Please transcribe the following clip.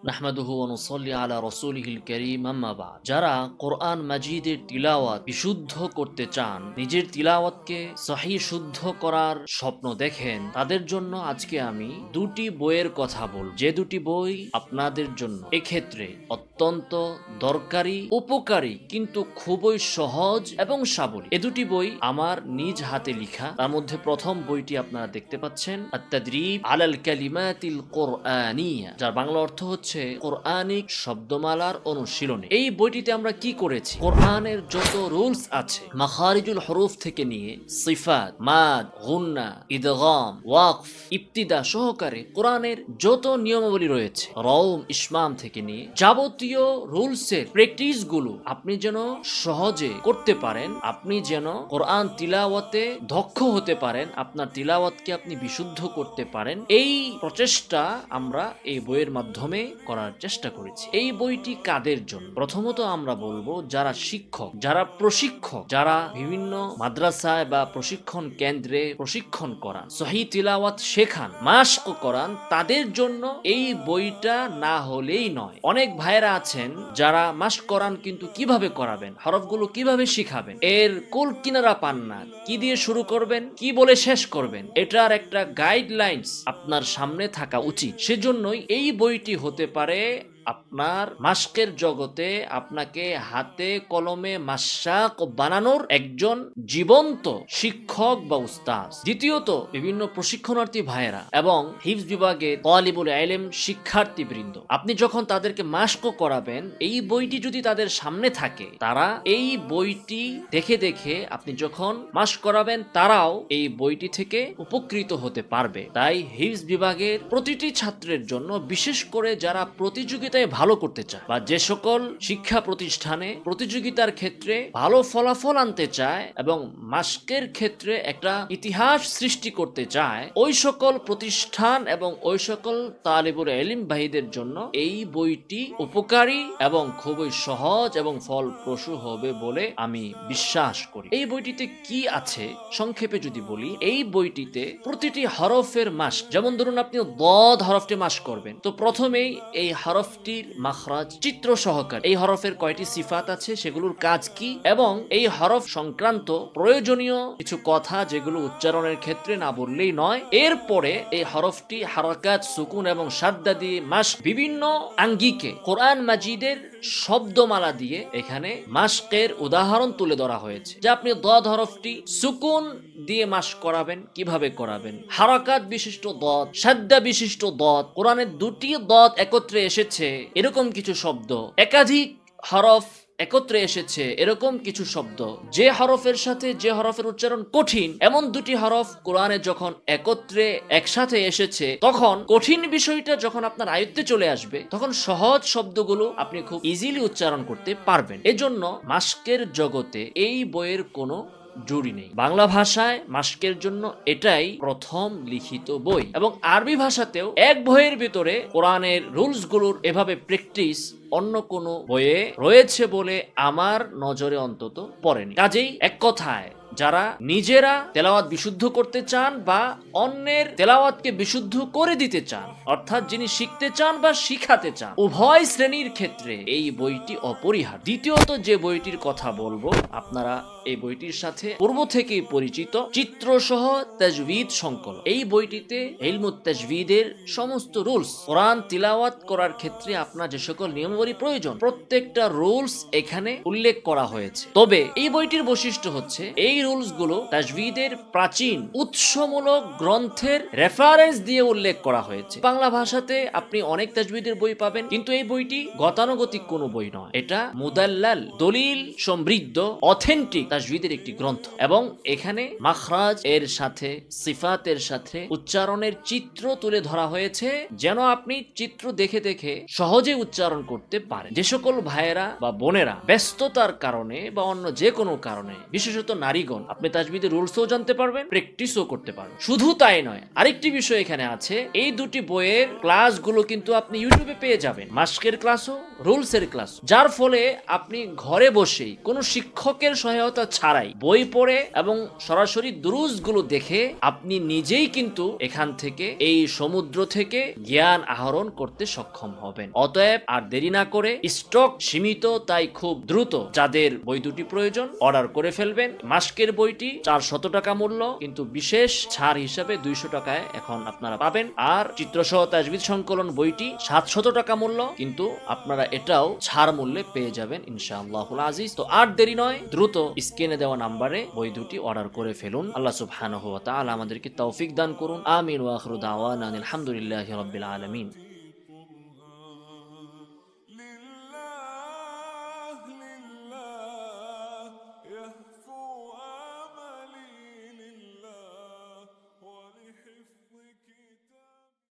নাহমাদুহু ওয়া নুসাল্লি আলা রাসূলিহিল কারীম আম্মা বা'দ। যারা কোরআন মাজিদের তিলাওয়াত বিশুদ্ধ করতে চান, নিজের তিলাওয়াতকে সহিহ শুদ্ধ করার স্বপ্ন দেখেন, তাদের জন্য আজকে আমি দুটি বইয়ের কথা বলব, যে দুটি বই আপনাদের জন্য এক্ষেত্রে অত্যন্ত দরকারি, উপকারী, কিন্তু খুবই সহজ এবং সাবলীল। এ দুটি বই আমার নিজ হাতে লেখা। তার মধ্যে প্রথম বইটি আপনারা দেখতে পাচ্ছেন, আত-তাদরিব আলাল কালিমাতিল কুরআনিয়া, যার বাংলা অর্থ হচ্ছে কোরআনিক শব্দমালার অনুশীলনী। এই বইটিতে আমরা কি করেছি, কোরআনের যত রুলস আছে, মাখারিজুল হরুফ থেকে নিয়ে সিফাত, মাদ, গুন্না, ইদগাম, ওয়াকফ, ইবতিদা সহকারে কোরআনের যত নিয়মাবলী রয়েছে, রওম, ইসমাম থেকে নিয়ে যাবতীয় রুলসের প্র্যাকটিস গুলো আপনি যেন সহজে করতে পারেন, আপনি যেন কোরআন তিলাওয়াতে দক্ষ হতে পারেন, আপনার তিলাওয়াতকে আপনি বিশুদ্ধ করতে পারেন, এই প্রচেষ্টা আমরা এই বইয়ের মাধ্যমে করার চেষ্টা করেছি। এই বইটি কাদের জন্য? প্রথমত আমরা বলবো যারা শিক্ষক, যারা প্রশিক্ষক, যারা বিভিন্ন মাদ্রাসায় বা প্রশিক্ষণ কেন্দ্রে প্রশিক্ষণ করান, সহিহ তিলাওয়াত শেখান, মাশক করান, তাদের জন্য এই বইটা না হলেই নয়। অনেক ভাইরা আছেন যারা মাশক করান কিন্তু কিভাবে করাবেন, হরফগুলো কিভাবে শিখাবেন, এর কুল কিনারা পান না, কি দিয়ে শুরু করবেন, কি বলে শেষ করবেন, এটার একটা গাইডলাইন্স আপনার সামনে থাকা উচিত। সেজন্যই এই বইটি হতে পারে আপনার মাশকের জগতে আপনাকে হাতে কলমে মাশাক বানানোর একজন জীবন্ত শিক্ষক বা উস্তাদ। দ্বিতীয়ত, বিভিন্ন প্রশিক্ষণার্থী ভাইয়েরা এবং হিফজ বিভাগের তালিবুল ইলম শিক্ষার্থীবৃন্দ, আপনি যখন তাদেরকে মাশক করাবেন, এই বইটি যদি তাদের সামনে থাকে, তারা এই বইটি দেখে দেখে আপনি যখন মাশক করাবেন, তারাও এই বইটি থেকে উপকৃত হতে পারবে। তাই হিফজ বিভাগের প্রতিটি ছাত্রের জন্য, বিশেষ করে যারা প্রতিযোগিতায় ভালো করতে চায় বা যে সকল শিক্ষা প্রতিষ্ঠানে প্রতিযোগিতার ক্ষেত্রে ভালো ফলাফল আনতে চায় এবং মাশকের ক্ষেত্রে একটা ইতিহাস সৃষ্টি করতে চায়, ওই সকল প্রতিষ্ঠান এবং ওই সকল তালিবুল ইলম ভাইদের জন্য এই বইটি উপকারী এবং খুবই সহজ এবং ফলপ্রসূ হবে বলে আমি বিশ্বাস করি। এই বইটিতে কি আছে সংক্ষেপে যদি বলি, এই বইটিতে প্রতিটি হরফের মাশক, যেমন ধরুন আপনি দদ হরফটি মাশক করবেন, তো প্রথমেই এই হরফটির মাখরাজ চিত্র সহকারে, এই হরফের কয়টি সিফাত আছে, সেগুলোর কাজ কি, এবং এই হরফ সংক্রান্ত প্রয়োজনীয় কিছু কথা যেগুলো উচ্চারণের ক্ষেত্রে না বললেই নয়। এরপরে এই হরফটি হারাকাত, সুকুন এবং সাদ্দা দিয়ে মাশক, বিভিন্ন আঙ্গিকে কোরআন মাজিদের শব্দমালা দিয়ে এখানে মাশকের উদাহরণ তুলে ধরা হয়েছে, যে আপনি দদ হরফটি সুকুন দিয়ে মাশক করাবেন, কিভাবে করাবেন, হারাকাত বিশিষ্ট দদ, সাদ্দা বিশিষ্ট দদ, কোরআনের দুটি দদ একত্রে এসেছে এরকম কিছু শব্দ, একাধিক হরফ একত্রে এসেছে এরকম কিছু শব্দ, যে হরফের সাথে যে হরফের উচ্চারণ কঠিন, এমন দুটি হরফ কোরআনে যখন একত্রে একসাথে এসেছে, তখন কঠিন বিষয়টা যখন আপনার আয়ত্তে চলে আসবে, তখন সহজ শব্দগুলো আপনি খুব ইজিলি উচ্চারণ করতে পারবেন। এজন্য মাশকের জগতে এই বইয়ের কোনো জুড়ি নেই। বাংলা ভাষায় মাশকের জন্য এটাই প্রথম লিখিত বই, এবং আরবি ভাষাতেও এক বইয়ের ভিতরে কোরআনের রুলস গুলোর এভাবে প্র্যাকটিস অন্য কোনো বইয়ে রয়েছে বলে আমার নজরে অন্তত পড়েনি। কাজেই এক কথায়, যারা নিজেরা তেলাওয়াত বিশুদ্ধ করতে চান বা অন্যের তেলাওয়াতকে বিশুদ্ধ করে দিতে চান, অর্থাৎ যিনি শিখতে চান বা শিখাতে চান, উভয় শ্রেণীর ক্ষেত্রে এই বইটি অপরিহার্য। দ্বিতীয়ত যে বইটির কথা বলবো, আপনারা এই বইটির সাথে পূর্ব থেকেই পরিচিত চিত্রসহ তাজবিদ সংকলন। এই বইটিতে ইলমুত তাজবিদের সমস্ত রুলস, কোরআন তিলাওয়াত করার ক্ষেত্রে আপনার যে সকল নিয়মাবলী প্রয়োজন, প্রত্যেকটা রুলস এখানে উল্লেখ করা হয়েছে। তবে এই বইটির বৈশিষ্ট্য হচ্ছে, এই রুলস গুলো তাজবিদের প্রাচীন উৎসমূলক গ্রন্থের রেফারেন্স দিয়ে উল্লেখ করা হয়েছে। বাংলা ভাষাতে আপনি অনেক তাজবিদের বই পাবেন, কিন্তু এই বইটি গতানুগতিক কোনো বই নয়, এটা মুদাল্লাল, দলিল সমৃদ্ধ, অথেন্টিক তাজবিদের একটি গ্রন্থ। এবং এখানে মাখরাজ এর সাথে, সিফাতের সাথে উচ্চারণের চিত্র তুলে ধরা হয়েছে, যেন আপনি চিত্র দেখে দেখে সহজে উচ্চারণ করতে পারেন। যে সকল ভাইয়েরা বা বোনেরা ব্যস্ততার কারণে বা অন্য যে কোনো কারণে, বিশেষত নারীগণ দ্বিগুণ। আপনি তাজবিদের রুলসও জানতে পারবেন, প্র্যাকটিসও করতে পারবেন। শুধু তাই নয়, আরেকটি বিষয় এখানে আছে, এই দুটি বইয়ের ক্লাসগুলো কিন্তু আপনি ইউটিউবে পেয়ে যাবেন, মাস্কের ক্লাসও, রুলসের ক্লাস, যার ফলে আপনি ঘরে বসেই কোনো শিক্ষকের সহায়তা ছাড়াই বই পড়ে এবং সরাসরি দুরুসগুলো দেখে আপনি নিজেই কিন্তু এখান থেকে, এই সমুদ্র থেকে জ্ঞান আহরণ করতে সক্ষম হবেন। অতএব আর দেরি না করে, স্টক সীমিত, তাই খুব দ্রুত যাদের বই দুটি প্রয়োজন অর্ডার করে ফেলবেন। মাস্কের বইটি 400 টাকা মূল্য, কিন্তু বিশেষ ছাড় হিসাবে 200 টাকায় এখন আপনারা পাবেন। আর চিত্রসহ তাজবিদ সংকলন বইটি 700 টাকা মূল্য, কিন্তু আপনারা এটাও ছাড় মূল্যে পেয়ে যাবেন ইনশাআল্লাহুল আজিজ। তো আর দেরি নয়, দ্রুত স্ক্রিনে দেওয়া নাম্বারে বই দুটি অর্ডার করে ফেলুন। আল্লাহ সুবহানাহু ওয়া তাআলা আমাদেরকে তৌফিক দান করুন। আমিন ওয়া আখিরু দাওয়ানা আলহামদুলিল্লাহি রাব্বিল আলামিন।